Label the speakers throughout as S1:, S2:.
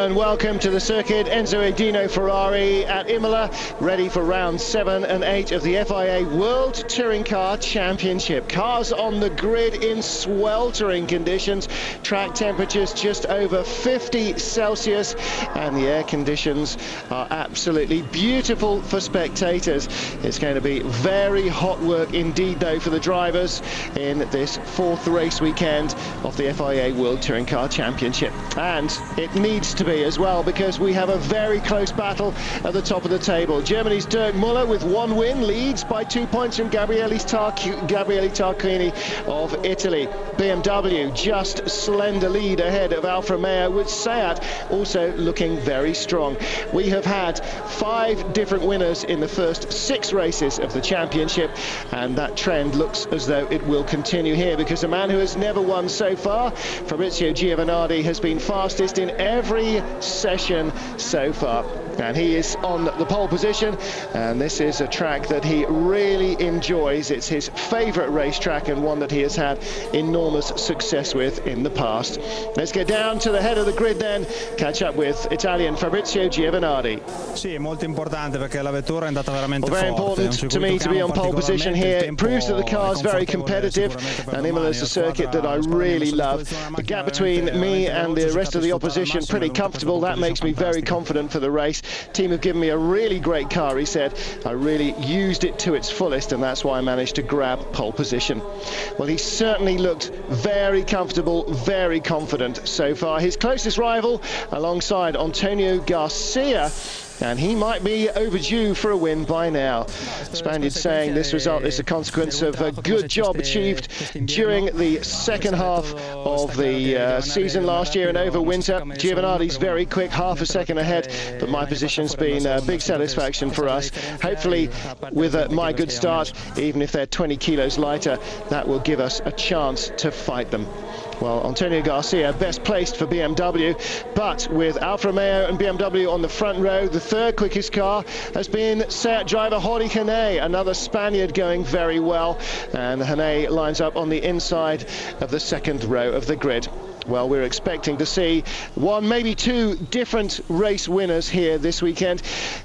S1: And welcome to the circuit. Enzo Edino Ferrari at Imola, ready for rounds 7 and 8 of the FIA World Touring Car Championship. Cars on the grid in sweltering conditions, track temperatures just over 50 Celsius, and the air conditions are absolutely beautiful for spectators. It's going to be very hot work indeed, though, for the drivers in this 4th race weekend of the FIA World Touring Car Championship. And it needs to be as well, because we have a very close battle at the top of the table. Germany's Dirk Müller with 1 win leads by 2 points from Gabriele Tarquini of Italy. BMW just slender lead ahead of Alfa Romeo, with Seat also looking very strong. We have had 5 different winners in the first 6 races of the championship, and that trend looks as though it will continue here, because the man who has never won so far, Fabrizio Giovanardi, has been fastest in every session so far, and he is on the pole position. And this is a track that he really enjoys. It's his favorite racetrack, and one that he has had enormous success with in the past. Let's get down to the head of the grid then, catch up with Italian Fabrizio Giovanardi.
S2: Sì, è molto importante perché la vettura è andata veramente forte.
S1: Very important to me to be on pole position here. It proves that the car is very competitive, and Imola's a circuit that I really love. The gap between me and the rest of the opposition pretty comfortable. That makes me very confident for the race. Team have given me a really great car, he said. I really used it to its fullest, and that's why I managed to grab pole position. Well, he certainly looked very comfortable, very confident so far. His closest rival alongside Antonio Garcia, and he might be overdue for a win by now. Spaniard saying this result is a consequence of a good job achieved during the second half of the season last year and over winter. Giovanardi's very quick, half a second ahead, but my position's been a big satisfaction for us. Hopefully with my good start, even if they're 20 kilos lighter, that will give us a chance to fight them. Well, Antonio Garcia best placed for BMW, but with Alfa Romeo and BMW on the front row, the third quickest car has been Seat driver Jorge Hene, another Spaniard going very well, and Hene lines up on the inside of the second row of the grid. Well, we're expecting to see 1, maybe 2 different race winners here this weekend.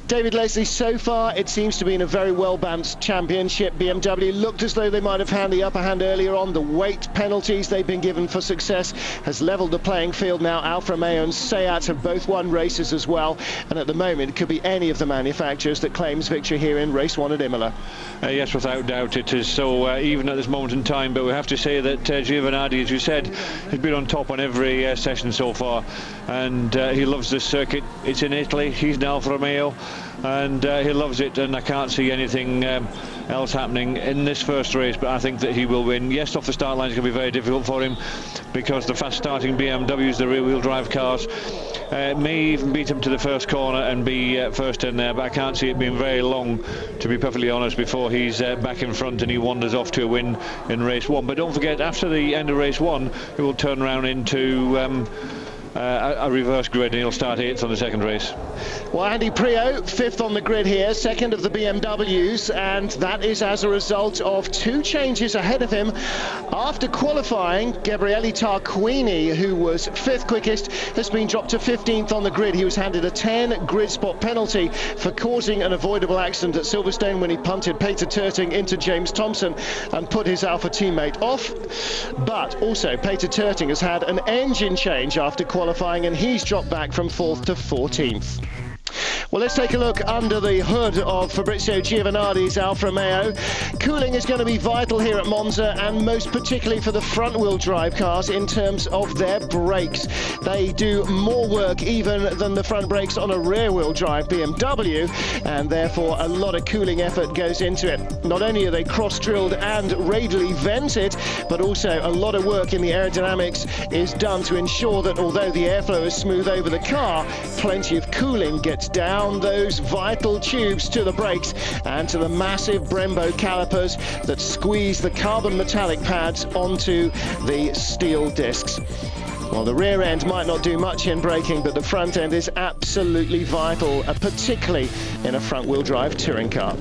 S1: David Leslie, so far it seems to be in a very well-balanced championship. BMW looked as though they might have had the upper hand earlier on. The weight penalties they've been given for success has levelled the playing field now. Alfa Romeo and Seat have both won races as well, and at the moment it could be any of the manufacturers that claims victory here in Race 1 at Imola.
S3: Yes, without doubt it is so even at this moment in time, but we have to say that Giovanardi, as you said, has been on top on every session so far, and he loves this circuit. It's in Italy, he's in Alfa Romeo, and he loves it, and I can't see anything else happening in this first race, but I think that he will win. Yes, off the start line is going to be very difficult for him, because the fast starting BMWs, the rear-wheel drive cars, may even beat him to the first corner and be first in there, but I can't see it being very long, to be perfectly honest, before he's back in front and he wanders off to a win in race 1. But don't forget, after the end of race 1, he will turn around into a reverse grid, and he'll start 8th on the second race.
S1: Well, Andy Priaulx 5th on the grid here, 2nd of the BMWs, and that is as a result of 2 changes ahead of him. After qualifying, Gabriele Tarquini, who was 5th quickest, has been dropped to 15th on the grid. He was handed a 10 grid spot penalty for causing an avoidable accident at Silverstone when he punted Peter Turting into James Thompson and put his Alfa teammate off. But also, Peter Turting has had an engine change after qualifying, and he's dropped back from 4th to 14th. Well, let's take a look under the hood of Fabrizio Giovanardi's Alfa Romeo. Cooling is going to be vital here at Monza, and most particularly for the front-wheel drive cars in terms of their brakes. They do more work even than the front brakes on a rear-wheel drive BMW, and therefore a lot of cooling effort goes into it. Not only are they cross-drilled and radially vented, but also a lot of work in the aerodynamics is done to ensure that although the airflow is smooth over the car, plenty of cooling gets down those vital tubes to the brakes and to the massive Brembo calipers that squeeze the carbon metallic pads onto the steel discs. Well, the rear end might not do much in braking, but the front end is absolutely vital, particularly in a front-wheel drive touring car.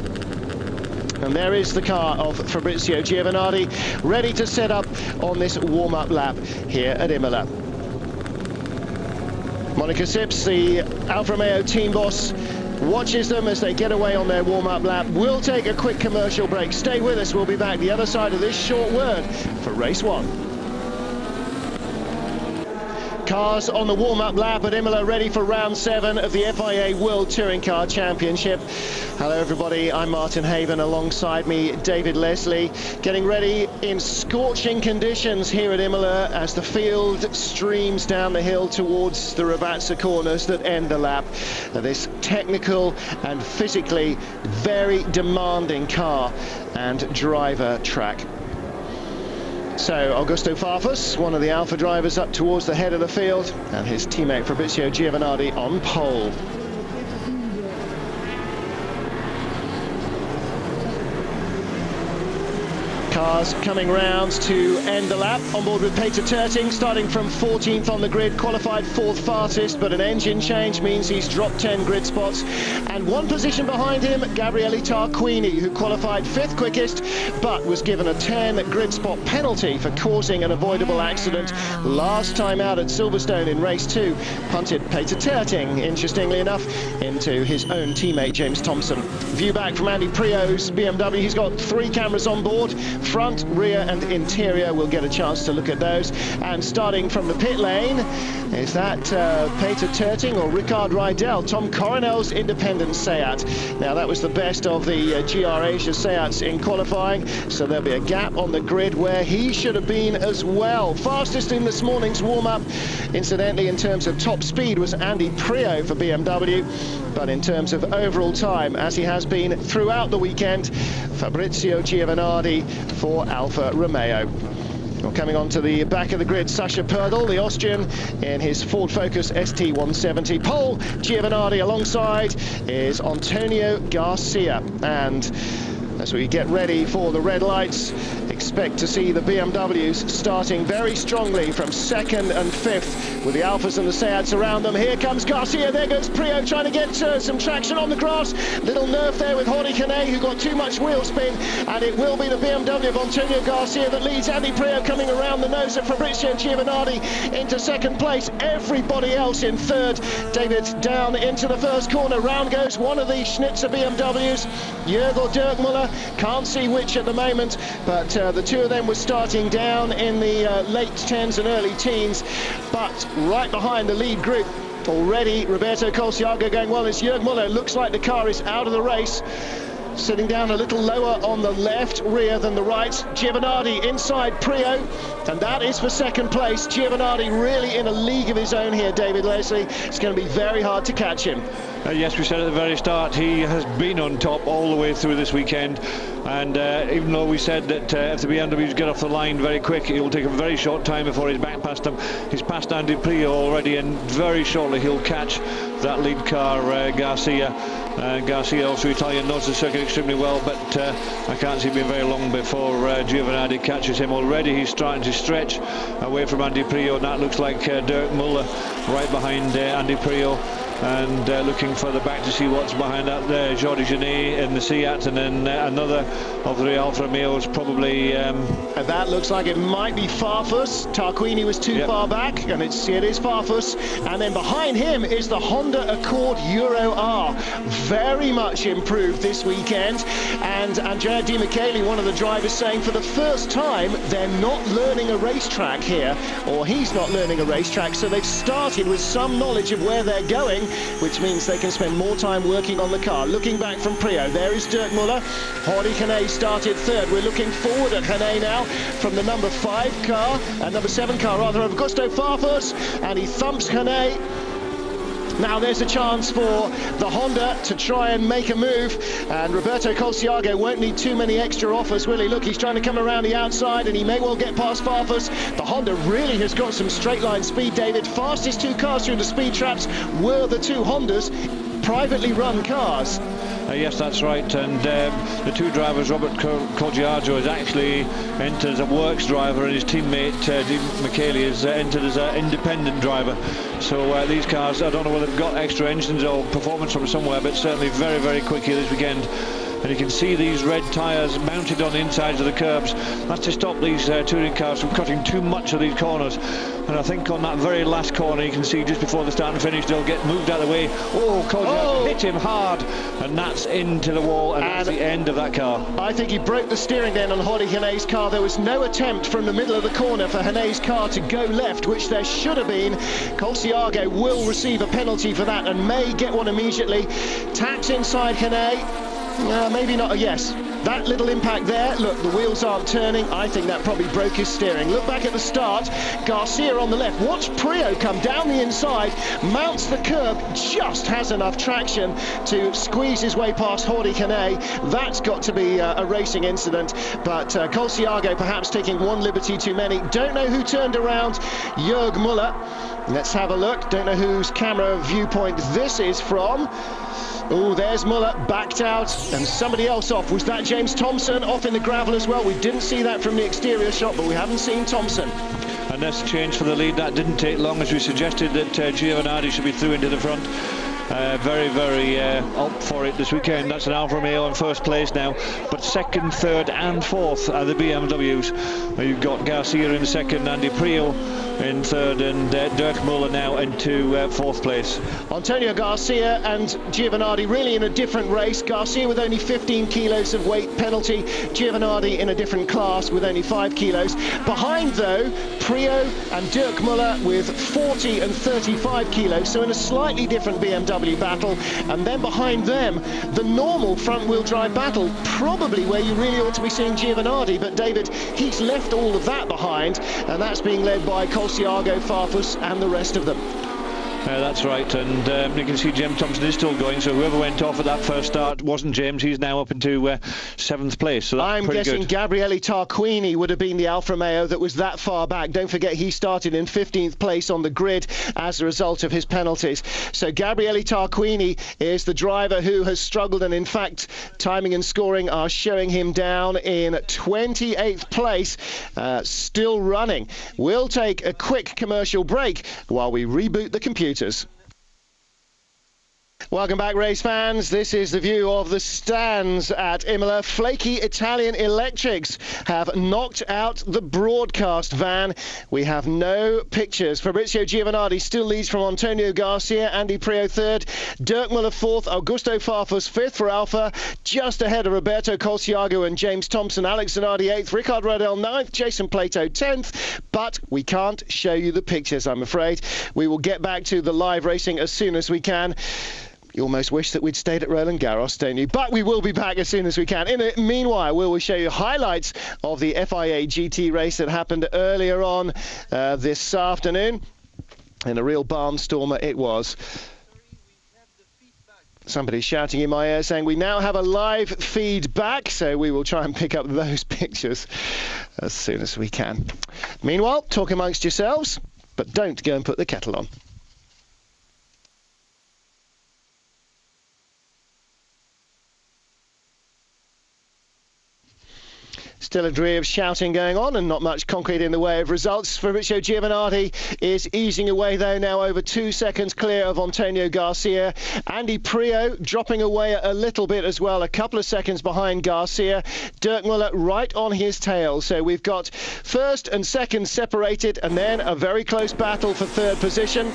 S1: And there is the car of Fabrizio Giovanardi, ready to set up on this warm-up lap here at Imola. Monica Sips, the Alfa Romeo team boss, watches them as they get away on their warm-up lap. We'll take a quick commercial break. Stay with us. We'll be back the other side of this short word for Race 1. Cars on the warm-up lap at Imola, ready for round 7 of the FIA World Touring Car Championship. Hello everybody, I'm Martin Haven, alongside me David Leslie, getting ready in scorching conditions here at Imola as the field streams down the hill towards the Ravazza corners that end the lap. This technical and physically very demanding car and driver track. So Augusto Farfus, one of the Alfa drivers, up towards the head of the field, and his teammate Fabrizio Giovanardi on pole. Cars coming round to end the lap, on board with Peter Terting, starting from 14th on the grid, qualified 4th fastest, but an engine change means he's dropped 10 grid spots. And one position behind him, Gabriele Tarquini, who qualified 5th quickest, but was given a 10 grid spot penalty for causing an avoidable accident last time out at Silverstone in race 2. Punted Peter Terting, interestingly enough, into his own teammate James Thompson. View back from Andy Prio's BMW. He's got 3 cameras on board. Front, rear and interior. We'll get a chance to look at those. And starting from the pit lane, is that Peter Terting or Ricard Rydell, Tom Coronel's independent Seat. Now that was the best of the GR Asia Seats in qualifying, so there'll be a gap on the grid where he should have been as well. Fastest in this morning's warm-up, incidentally, in terms of top speed, was Andy Prio for BMW, but in terms of overall time, as he has been throughout the weekend, Fabrizio Giovanardi for Alfa Romeo. Well, coming on to the back of the grid, Sascha Pördl, the Austrian, in his Ford Focus ST170. Pole, Giovanardi alongside is Antonio Garcia. And as we get ready for the red lights, expect to see the BMWs starting very strongly from 2nd and 5th with the Alfas and the Seats around them. Here comes Garcia, there goes Prio trying to get some traction on the grass. Little nerf there with Jordi Canet, who got too much wheel spin, and it will be the BMW of Antonio Garcia that leads. Andy Prio coming around the nose of Fabrizio Giovanardi into 2nd place. Everybody else in 3rd. David down into the 1st corner. Round goes one of the Schnitzer BMWs, Jörg or Dirk Muller, can't see which at the moment, but the two of them were starting down in the late 10s and early teens, but right behind the lead group already Roberto Colciaga going well. It's Jörg Muller. Looks like the car is out of the race, sitting down a little lower on the left rear than the right. Giovanardi inside Prio, and that is for 2nd place. Giovanardi really in a league of his own here, David Leslie. It's going to be very hard to catch him.
S3: Yes, we said at the very start, he has been on top all the way through this weekend, and even though we said that if the BMWs get off the line very quick, it will take a very short time before he's back past them. He's passed Andy Prio already, and very shortly he'll catch that lead car, Garcia. Garcia, also Italian, knows the circuit extremely well, but I can't see it being very long before Giovanardi catches him. Already he's starting to stretch away from Andy Prio, and that looks like Dirk Muller right behind Andy Prio, and looking further back to see what's behind that there. Jordi Canet in the Seat, and then another of the Alfa Romeos, probably.
S1: That looks like it might be Farfus. Tarquini was too far back, and it is Farfus. And then behind him is the Honda Accord Euro R, very much improved this weekend. And Andrea Di Michele, one of the drivers, saying for the first time they're not learning a racetrack here, or he's not learning a racetrack, so they've started with some knowledge of where they're going, which means they can spend more time working on the car. Looking back from Prio, there is Dirk Muller. Jordi Canet started 3rd. We're looking forward at Canet now from the number 5 car, number 7 car rather, of Augusto Farfus, and he thumps Canet. Now there's a chance for the Honda to try and make a move, and Roberto Colciaga won't need too many extra offers, will he? Look, he's trying to come around the outside, and he may well get past Farfus. The Honda really has got some straight line speed, David. Fastest 2 cars through the speed traps were the 2 Hondas, privately run cars.
S3: Yes, that's right, and the 2 drivers, Robert Coggiaggio has actually entered as a works driver, and his teammate Di Michele is entered as an independent driver. So these cars, I don't know whether they've got extra engines or performance from somewhere, but certainly very, very quick here this weekend. and you can see these red tyres mounted on the insides of the curbs. That's to stop these touring cars from cutting too much of these corners. And I think on that very last corner, you can see just before the start and finish, they'll get moved out of the way. Hit him hard, and that's into the wall, and that's the end of that car.
S1: I think he broke the steering then on Jordi Henay's car. There was no attempt from the middle of the corner for Henay's car to go left, which there should have been. Colciago will receive a penalty for that and may get one immediately. Taps inside Henay. Maybe not a yes. That little impact there, look, the wheels aren't turning. I think that probably broke his steering. Look back at the start. Garcia on the left. Watch Prio come down the inside, mounts the curb, just has enough traction to squeeze his way past Jordi Henay. That's got to be a racing incident, but Colciago perhaps taking one liberty too many. Don't know who turned around. Jörg Muller. Let's have a look. Don't know whose camera viewpoint this is from. Oh, there's Muller, backed out, and somebody else off. Was that James Thompson off in the gravel as well? We didn't see that from the exterior shot, but we haven't seen Thompson.
S3: And that's a change for the lead. That didn't take long, as we suggested that Giovanardi should be through into the front. Very up for it this weekend. That's an Alfa Romeo in first place now, but second, third and fourth are the BMWs. You've got Garcia in second, Andy Prio in third, and Dirk Muller now into fourth place.
S1: Antonio Garcia and Giovanardi really in a different race. Garcia with only 15 kilos of weight penalty, Giovanardi in a different class with only 5 kilos. Behind though, Prio and Dirk Muller with 40 and 35 kilos, so in a slightly different BMW battle. And then behind them, the normal front-wheel drive battle, probably where you really ought to be seeing Giovanardi, but David, he's left all of that behind, and that's being led by Colciago, Farfus and the rest of them.
S3: That's right, and you can see James Thompson is still going, so whoever went off at that first start wasn't James. He's now up into 7th place, so that's
S1: I'm guessing
S3: good.
S1: Gabriele Tarquini would have been the Alfa Romeo that was that far back. Don't forget he started in 15th place on the grid as a result of his penalties. So Gabriele Tarquini is the driver who has struggled, and in fact timing and scoring are showing him down in 28th place, still running. We'll take a quick commercial break while we reboot the computers. Welcome back, race fans. This is the view of the stands at Imola. Flaky Italian electrics have knocked out the broadcast van. We have no pictures. Fabrizio Giovanardi still leads from Antonio Garcia, Andy Prio third, Dirk Muller fourth, Augusto Farfus fifth for Alfa, just ahead of Roberto Colciago and James Thompson, Alex Zanardi eighth, Ricard Rodel ninth, Jason Plato 10th, but we can't show you the pictures, I'm afraid. We will get back to the live racing as soon as we can. You almost wish that we'd stayed at Roland Garros, don't you? But we will be back as soon as we can. In the meanwhile, we will show you highlights of the FIA GT race that happened earlier on this afternoon. And a real barnstormer it was. Somebody's shouting in my ear saying we now have a live feed back, so we will try and pick up those pictures as soon as we can. Meanwhile, talk amongst yourselves, but don't go and put the kettle on. Still a degree of shouting going on and not much concrete in the way of results. Fabrizio Giovanardi is easing away though, now over 2 seconds clear of Antonio Garcia. Andy Prio dropping away a little bit as well, a couple of seconds behind Garcia. Dirk Muller right on his tail. So we've got first and second separated, and then a very close battle for third position.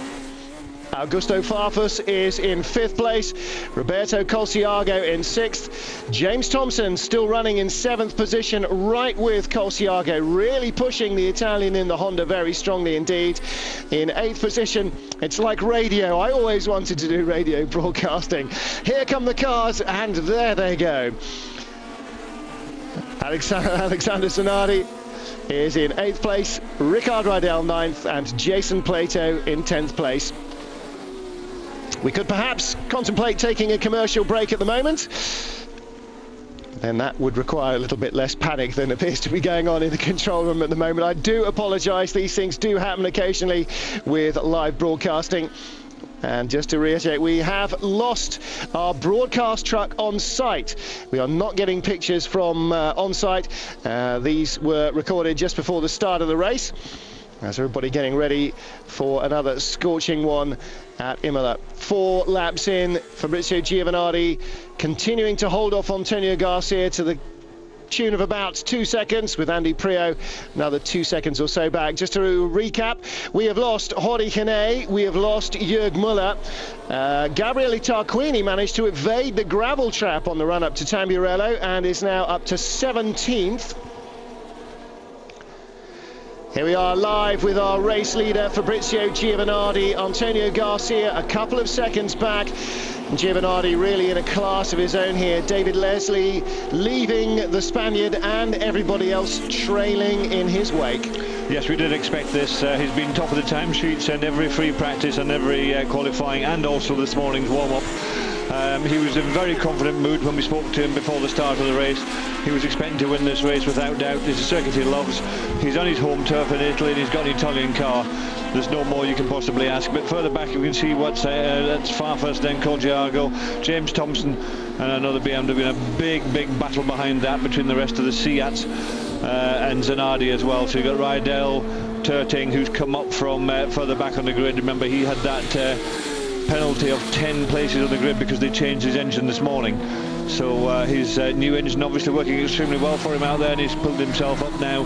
S1: Augusto Farfus is in 5th place, Roberto Colciago in 6th, James Thompson still running in 7th position, right with Colciago, really pushing the Italian in the Honda very strongly indeed. In 8th position, it's like radio. I always wanted to do radio broadcasting. Here come the cars, and there they go. Alexander Zanardi is in 8th place, Ricard Rodel 9th, and Jason Plato in 10th place. We could perhaps contemplate taking a commercial break at the moment. Then that would require a little bit less panic than appears to be going on in the control room at the moment. I do apologise, these things do happen occasionally with live broadcasting. And just to reiterate, we have lost our broadcast truck on site. We are not getting pictures from on site. These were recorded just before the start of the race. as everybody getting ready for another scorching one at Imola. 4 laps in, Fabrizio Giovanardi continuing to hold off Antonio Garcia to the tune of about 2 seconds, with Andy Priaulx another 2 seconds or so back. Just to recap, we have lost Jordi Gené, we have lost Jörg Müller. Gabriele Tarquini managed to evade the gravel trap on the run-up to Tamburello and is now up to 17th. Here we are live with our race leader, Fabrizio Giovanardi. Antonio Garcia a couple of seconds back. Giovanardi really in a class of his own here. David Leslie leaving the Spaniard and everybody else trailing in his wake.
S3: Yes, we did expect this. He's been top of the timesheets and every free practice and every qualifying, and also this morning's warm-up. He was in a very confident mood when we spoke to him before the start of the race. He was expecting to win this race without doubt. It's a circuit he loves. He's on his home turf in Italy and he's got an Italian car. There's no more you can possibly ask. But further back you can see what's that's Farfus, then Colgiago, James Thompson and another BMW, and a big battle behind that between the rest of the Seats and Zanardi as well. So you've got Rydell, Terting, who's come up from further back on the grid. Remember, he had that penalty of 10 places on the grid because they changed his engine this morning. So his new engine obviously working extremely well for him out there, and he's pulled himself up now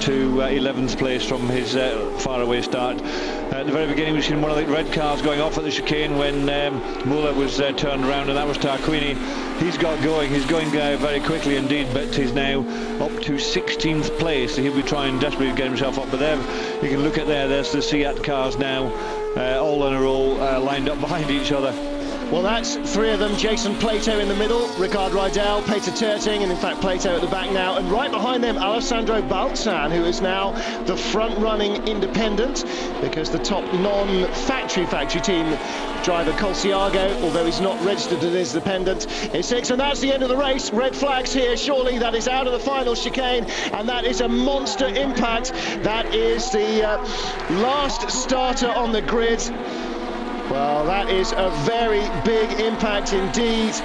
S3: to 11th place from his faraway start. At the very beginning we've seen one of the red cars going off at the chicane when Müller was turned around, and that was Tarquini. He's got going, he's going very quickly indeed, but he's now up to 16th place, so he'll be trying desperately to get himself up. But there you can look at there's the Seat cars now all in a row, lined up behind each other.
S1: Well, that's 3 of them. Jason Plato in the middle, Ricard Rydell, Peter Terting, and in fact Plato at the back now. And right behind them, Alessandro Balzan, who is now the front-running independent, because the top non-factory team driver, Colciago, although he's not registered as independent, is 6th. And that's the end of the race. Red flags here, surely. That is out of the final chicane, and that is a monster impact. That is the last starter on the grid. Well, that is a very big impact indeed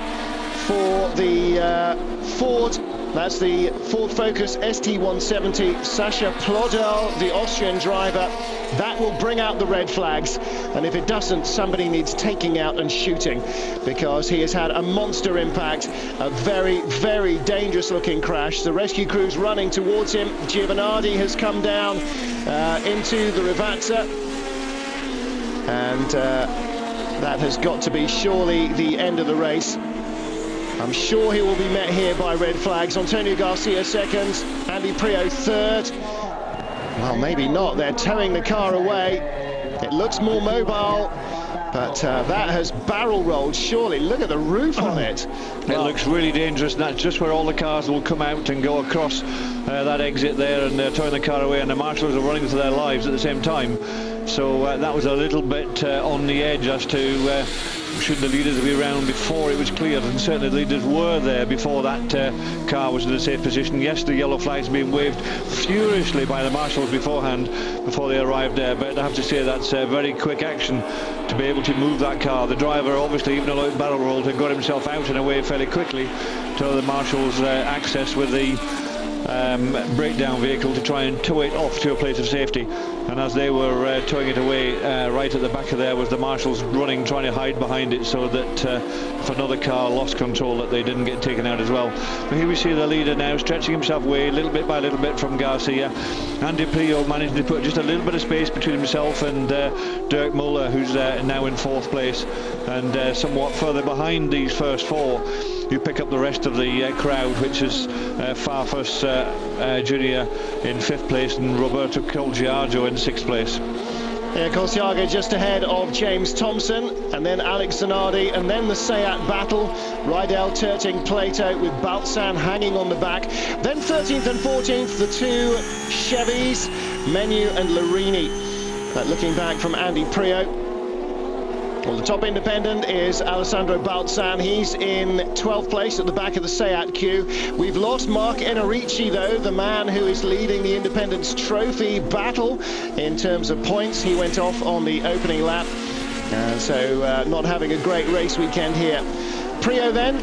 S1: for the Ford. That's the Ford Focus ST170. Sascha Plodel, the Austrian driver. That will bring out the red flags. And if it doesn't, somebody needs taking out and shooting, because he has had a monster impact, a very dangerous looking crash. The rescue crew's running towards him. Giovanardi has come down into the Rivazza. And that has got to be surely the end of the race. I'm sure he will be met here by red flags. Antonio Garcia 2nd, Andy Priaulx 3rd. Well, maybe not. They're towing the car away. It looks more mobile, but that has barrel rolled, surely. Look at the roof on it.
S3: It looks really dangerous, and that's just where all the cars will come out and go across that exit there, and they're towing the car away, and the marshals are running for their lives at the same time. So that was a little bit on the edge as to should the leaders be around before it was cleared, and certainly the leaders were there before that car was in a safe position. Yes, the yellow flag's being waved furiously by the marshals beforehand, before they arrived there, but I have to say that's very quick action to be able to move that car. The driver, obviously, even though it barrel rolled, had got himself out and away fairly quickly to the marshals' access with the breakdown vehicle to try and tow it off to a place of safety. And as they were towing it away, right at the back of there was the marshals running, trying to hide behind it, so that if another car lost control, that they didn't get taken out as well. But here we see the leader now stretching himself away little bit by little bit from Garcia. Andy Priaulx managed to put just a little bit of space between himself and Dirk Müller, who's now in 4th place, and somewhat further behind these first 4. You pick up the rest of the crowd, which is Farfus Jr. in 5th place and Roberto Colgiago in 6th place.
S1: Yeah, Colciago just ahead of James Thompson, and then Alex Zanardi, and then the Seat battle. Rydell, Terting, Plato, with Balzan hanging on the back. Then 13th and 14th, the 2 Chevys, Menu and Larini. Looking back from Andy Priaulx. Well, the top independent is Alessandro Balzan. He's in 12th place at the back of the Seat queue. We've lost Mark Enrici, though, the man who is leading the Independence Trophy battle in terms of points. He went off on the opening lap, so not having a great race weekend here. Priaulx then,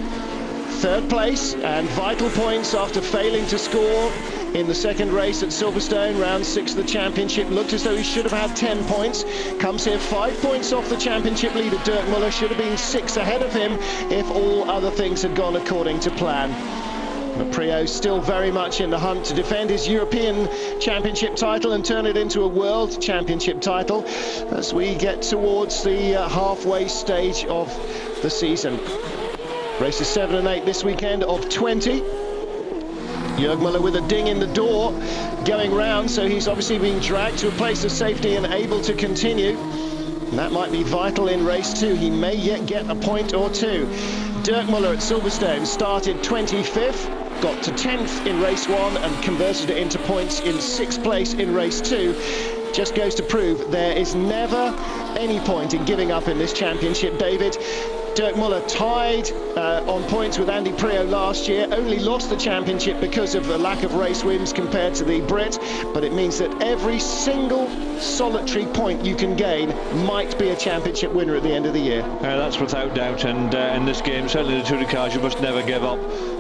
S1: 3rd place, and vital points after failing to score in the second race at Silverstone, round 6 of the championship. Looked as though he should have had 10 points. Comes here 5 points off the championship leader, Dirk Muller. Should have been 6 ahead of him if all other things had gone according to plan. But Priaulx still very much in the hunt to defend his European Championship title and turn it into a World Championship title as we get towards the halfway stage of the season. Races 7 and 8 this weekend of 20. Jörg Muller with a ding in the door going round, so he's obviously being dragged to a place of safety and able to continue. And that might be vital in race 2. He may yet get a point or two. Dirk Muller at Silverstone started 25th. Got to 10th in race 1 and converted it into points in 6th place in race 2. Just goes to prove there is never any point in giving up in this championship, David. Dirk Muller tied on points with Andy Priaulx last year, only lost the championship because of the lack of race wins compared to the Brit, but it means that every single solitary point you can gain might be a championship winner at the end of the year.
S3: That's without doubt, and in this game, certainly the Tour de Cars, you must never give up.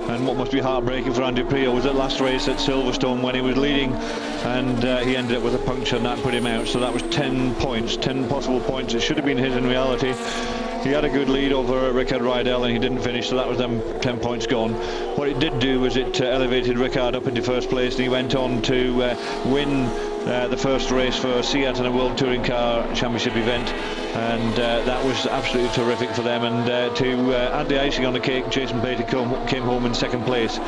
S3: And what must be heartbreaking for Andy Priaulx was that last race at Silverstone when he was leading, and he ended up with a puncture and that put him out. So that was 10 points, 10 possible points. It should have been his in reality. He had a good lead over Ricard Rydell and he didn't finish, so that was them 10 points gone. What it did do was it elevated Ricard up into first place, and he went on to win the first race for Seat in a World Touring Car Championship event, and that was absolutely terrific for them. And to add the icing on the cake, Jason Plater came home in second place,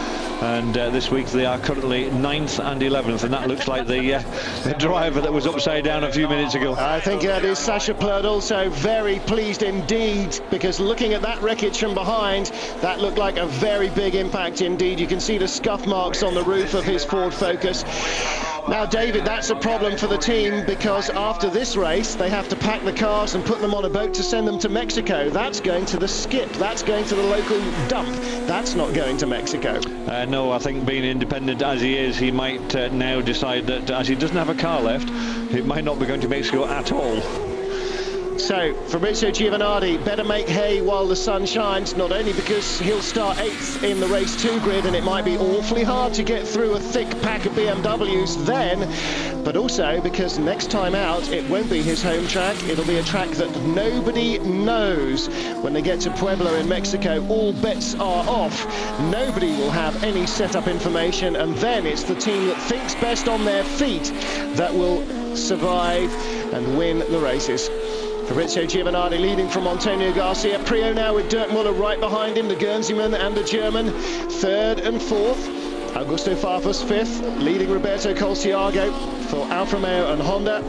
S3: and this week they are currently 9th and 11th, and that looks like the driver that was upside down a few minutes ago.
S1: I think that is Sasha Plerd, also very pleased indeed, because looking at that wreckage from behind, that looked like a very big impact indeed. You can see the scuff marks on the roof of his Ford Focus. Now, David, that's a problem for the team, because after this race they have to pack the cars and put them on a boat to send them to Mexico. That's going to the skip, that's going to the local dump, that's not going to Mexico.
S3: No, I think being independent as he is, he might now decide that as he doesn't have a car left, it might not be going to Mexico at all.
S1: So, Fabrizio Giovanardi better make hay while the sun shines, not only because he'll start 8th in the race 2 grid and it might be awfully hard to get through a thick pack of BMWs then, but also because next time out it won't be his home track, it'll be a track that nobody knows. When they get to Puebla in Mexico, all bets are off. Nobody will have any setup information, and then it's the team that thinks best on their feet that will survive and win the races. Fabrizio Giovanardi leading from Antonio Garcia. Priaulx now with Dirk Muller right behind him, the Guernseyman and the German, 3rd and 4th. Augusto Farfus 5th, leading Roberto Colciago for Alfa Romeo and Honda.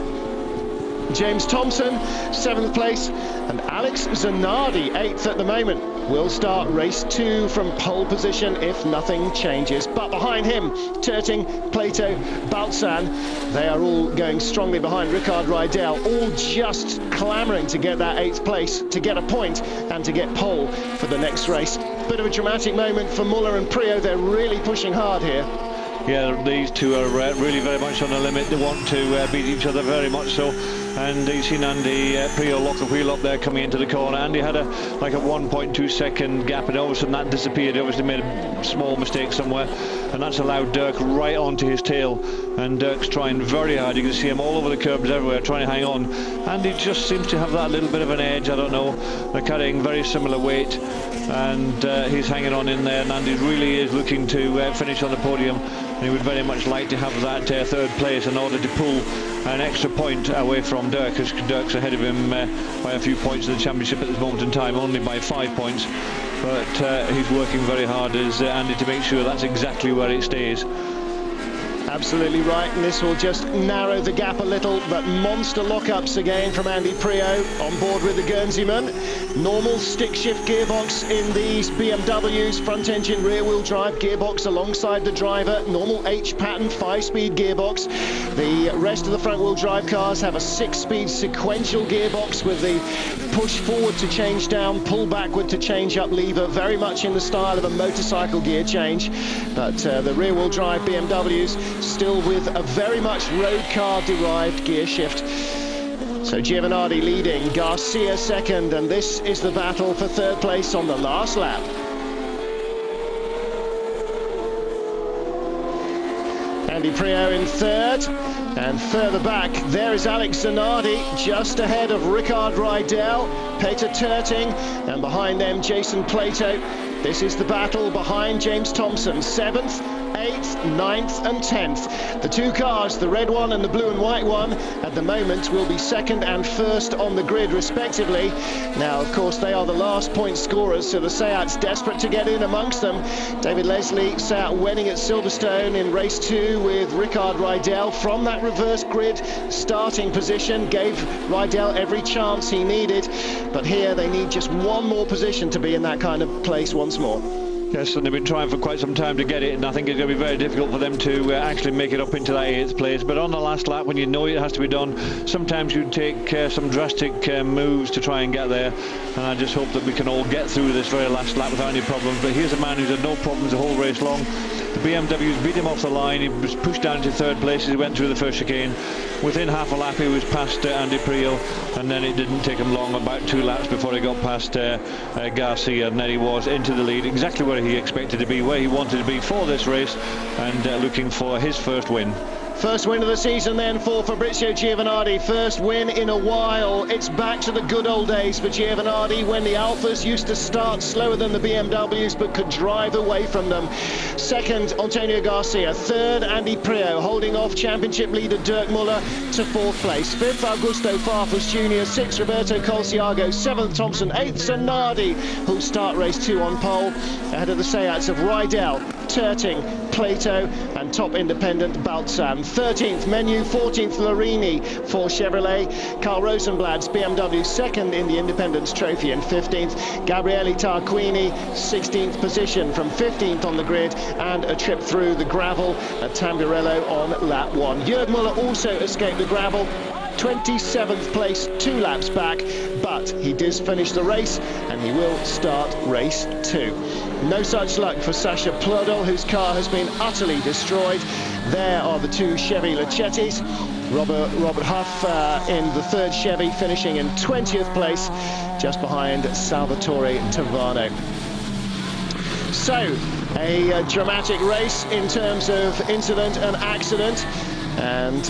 S1: James Thompson 7th place, and Alex Zanardi 8th at the moment. Will start race 2 from pole position if nothing changes. But behind him, Terting, Plato, Baltzan, they are all going strongly behind Ricard Rydell, all just clamouring to get that 8th place, to get a point and to get pole for the next race. Bit of a dramatic moment for Muller and Priaulx. They're really pushing hard here.
S3: Yeah, these two are really very much on the limit. They want to beat each other very much so. And you've seen Andy Priaulx lock the wheel up there coming into the corner. Andy had a 1.2 second gap, and all of a sudden that disappeared. He obviously made a small mistake somewhere, and that's allowed Dirk right onto his tail. And Dirk's trying very hard. You can see him all over the curbs everywhere trying to hang on. Andy just seems to have that little bit of an edge. I don't know. They're carrying very similar weight, and he's hanging on in there. And Andy really is looking to finish on the podium. And he would very much like to have that 3rd place in order to pull an extra point away from Dirk, because Dirk's ahead of him by a few points in the championship at this moment in time, only by 5 points. But he's working very hard as Andy to make sure that's exactly where it stays.
S1: Absolutely right, and this will just narrow the gap a little, but monster lockups again from Andy Priaulx on board with the Guernseyman. Normal stick shift gearbox in these BMWs, front engine rear wheel drive gearbox alongside the driver, normal H pattern 5-speed gearbox. The rest of the front wheel drive cars have a 6-speed sequential gearbox with the push forward to change down, pull backward to change up lever, very much in the style of a motorcycle gear change. But the rear wheel drive BMWs still with a very much road car derived gear shift. So Giovanardi leading, Garcia 2nd, and this is the battle for 3rd place on the last lap. Andy Priaulx in third. And further back, there is Alex Zanardi, just ahead of Rickard Rydell, Peter Turting, and behind them, Jason Plato. This is the battle behind James Thompson, 7th, 8th, 9th and 10th. The two cars, the red one and the blue and white one, at the moment will be 2nd and 1st on the grid respectively. Now, of course, they are the last point scorers, so the Seat's desperate to get in amongst them. David Leslie, Seat winning at Silverstone in race 2 with Rickard Rydell from that reverse grid starting position, gave Rydell every chance he needed. But here they need just one more position to be in that kind of place once more.
S3: Yes, and they've been trying for quite some time to get it, and I think it's going to be very difficult for them to actually make it up into that 8th place. But on the last lap, when you know it has to be done, sometimes you take some drastic moves to try and get there. And I just hope that we can all get through this very last lap without any problems. But here's a man who's had no problems the whole race long. The BMWs beat him off the line. He was pushed down to 3rd place as he went through the first chicane. Within half a lap, he was past Andy Priaulx, and then it didn't take him long, about 2 laps before he got past Garcia, and then he was into the lead, exactly where he expected to be, where he wanted to be for this race, and looking for his first win.
S1: First win of the season then for Fabrizio Giovanardi. First win in a while. It's back to the good old days for Giovanardi when the Alphas used to start slower than the BMWs but could drive away from them. 2nd, Antonio Garcia. 3rd, Andy Priaulx, holding off championship leader Dirk Muller to 4th place. 5th, Augusto Farfus Jr. 6th, Roberto Colciago. 7th, Thompson. 8th, Zanardi, who'll start race 2 on pole, ahead of the Seats of Rydell, Turting, Plato and top independent Baltzan. 13th Menu, 14th Larini for Chevrolet. Carl Rosenblad's BMW 2nd in the Independence Trophy, and 15th Gabriele Tarquini, 16th position from 15th on the grid, and a trip through the gravel at Tamburello on lap 1. Jörg Muller also escaped the gravel, 27th place 2 laps back, but he does finish the race and he will start race 2. No such luck for Sasha Plodel, whose car has been utterly destroyed. There are the 2 Chevy Lechettis. Robert Huff in the 3rd Chevy, finishing in 20th place, just behind Salvatore Tavano. So, a dramatic race in terms of incident and accident. And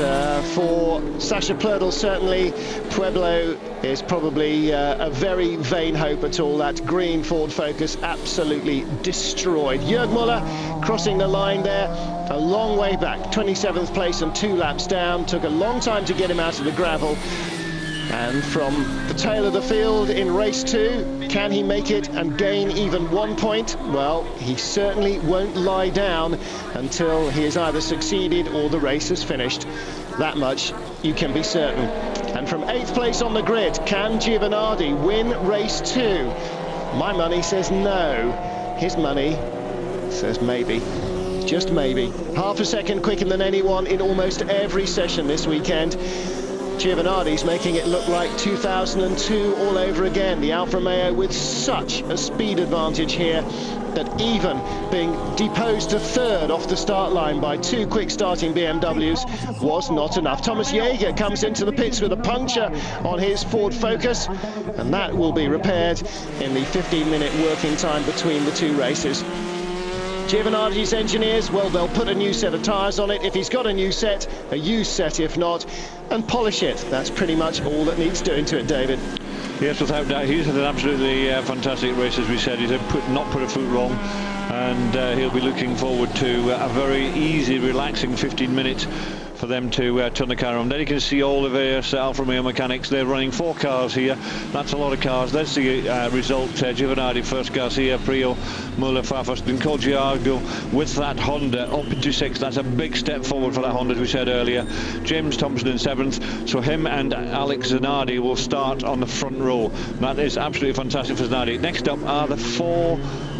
S1: for Sasha Plodel, certainly Pueblo is probably a very vain hope at all. That green Ford Focus absolutely destroyed. Jörg Muller crossing the line there, a long way back, 27th place and 2 laps down. Took a long time to get him out of the gravel. And from the tail of the field in race 2, can he make it and gain even 1 point? Well, he certainly won't lie down until he has either succeeded or the race is finished. That much you can be certain. And from 8th place on the grid, can Giovanardi win race 2? My money says no. His money says maybe. Just maybe. Half a second quicker than anyone in almost every session this weekend. Giovanardi's making it look like 2002 all over again. The Alfa Romeo with such a speed advantage here that even being deposed to 3rd off the start line by 2 quick starting BMWs was not enough. Thomas Jaeger comes into the pits with a puncture on his Ford Focus, and that will be repaired in the 15-minute working time between the 2 races. Giovanardi's engineers, well, they'll put a new set of tyres on it if he's got a new set, a used set if not, and polish it. That's pretty much all that needs doing to it, David.
S3: Yes, without doubt. He's had an absolutely fantastic race, as we said. He's not put a foot wrong, and he'll be looking forward to a very easy, relaxing 15 minutes for them to turn the car on. Then you can see all the various Alfa Romeo mechanics. They're running 4 cars here. That's a lot of cars. There's the result. Giovanardi first, Garcia, Priaulx, Muller, Farfus, then Colciago with that Honda up into 6th. That's a big step forward for that Honda, as we said earlier. James Thompson in 7th. So him and Alex Zanardi will start on the front row. That is absolutely fantastic for Zanardi. Next up are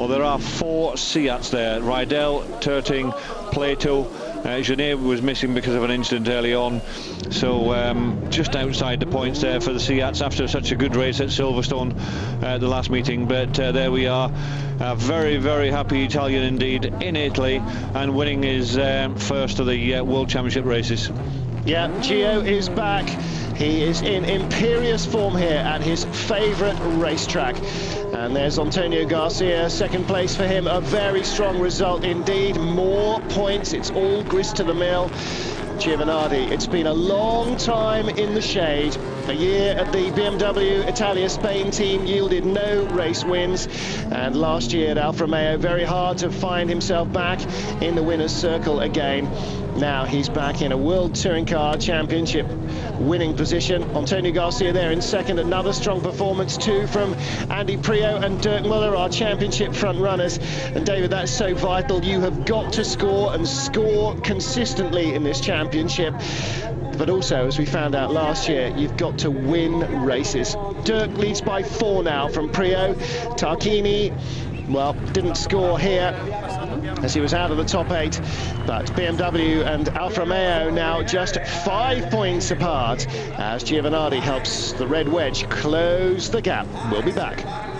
S3: there are 4 Seats there. Rydell, Turting, Plato. Genet was missing because of an incident early on, so just outside the points there for the Seats after such a good race at Silverstone the last meeting. But there we are, a very, very happy Italian indeed in Italy, and winning his first of the World Championship races.
S1: Yeah, Gio is back, He is in imperious form here at his favourite racetrack. And there's Antonio Garcia, second place for him. A very strong result indeed. More points. It's all grist to the mill. Giovanardi, it's been a long time in the shade. A year at the BMW Italia-Spain team yielded no race wins, and last year at Alfa Romeo, very hard to find himself back in the winner's circle again. Now he's back in a World Touring Car Championship winning position. Antonio Garcia there in second. Another strong performance too from Andy Prio and Dirk Muller, our championship front runners. And David, that's so vital. You have got to score and score consistently in this championship. But also, as we found out last year, you've got to win races. Dirk leads by 4 now from Prio. Tarquini, well, didn't score here as he was out of the top 8, but BMW and Alfa Romeo now just 5 points apart as Giovanardi helps the red wedge close the gap. We'll be back.